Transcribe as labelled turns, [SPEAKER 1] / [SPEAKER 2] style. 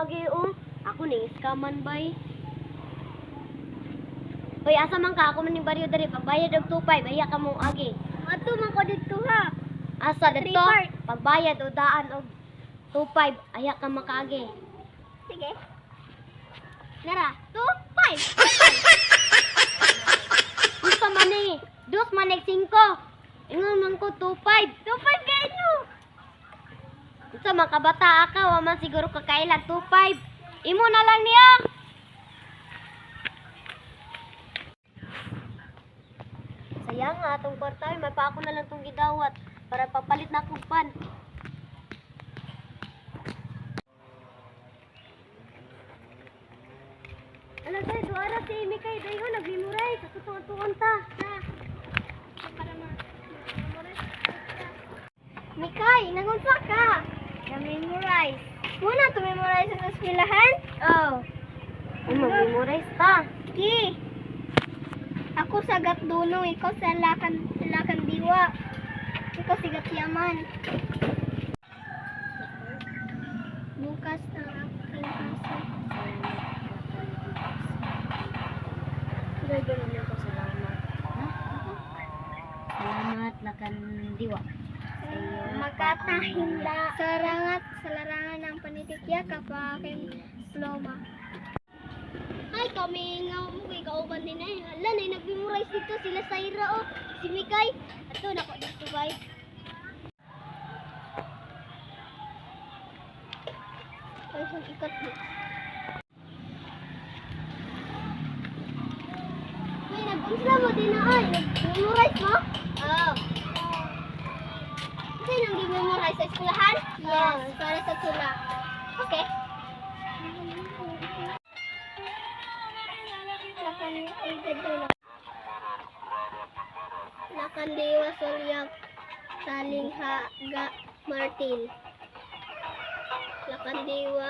[SPEAKER 1] agi oh. Ako ning iskaman bay. Uy, asa man ka? Ako man ning baryo diri. Pagbayad og 2.5, aya ka mong agi.
[SPEAKER 2] Ato man ko dito ha.
[SPEAKER 1] Asa dito?
[SPEAKER 2] 3
[SPEAKER 1] Pagbayad o daan og 2.5, aya ka makaagi.
[SPEAKER 2] Sige. Nara, 2, 5.
[SPEAKER 1] Gusto man ni, dos man ni 5. Ingon man ko 2.5.
[SPEAKER 2] 2, 5 kayo nyo.
[SPEAKER 1] Gusto man kabata ka, wa man siguro kakailan 2.5. Imo na lang niya. Sayang nga atong kwarta, may pa ako na lang tong gidawat para papalit na akong pan. Ano tayo, duara si Mikay, dayo nag-memorize, sa tutuan ta.
[SPEAKER 2] Para ma-memorize.
[SPEAKER 1] Mikay, nangunsa ka?
[SPEAKER 2] Na-memorize. Muna to memorize ang eskwelahan?
[SPEAKER 1] Oh. Mag-memorize ta.
[SPEAKER 2] Ki. Ako sa Gatdunong, ikaw sa Lakan Diwa. Ikaw sa Gatyaman. Bukas na aking kaso.
[SPEAKER 1] Gagawin niyo ko salamat. Ha? Salamat, Lakan Diwa.
[SPEAKER 2] Magkatahinda sa larangan ng panitikya kapag aking diploma. Ay, kami nga mo kay kauban din ay. Hala, na nag-memorize dito sila Saira o si Mikay. Ato nako dito guys. Ay, saan ikat di. May nag-unsla mo din na ay. Nag-memorize mo? Oo. Kasi nang gi-memorize sa eskwelahan? Yes, para sa tula. Okay. Lakandiwa Solyak Salingha Ga Martin. Lakandiwa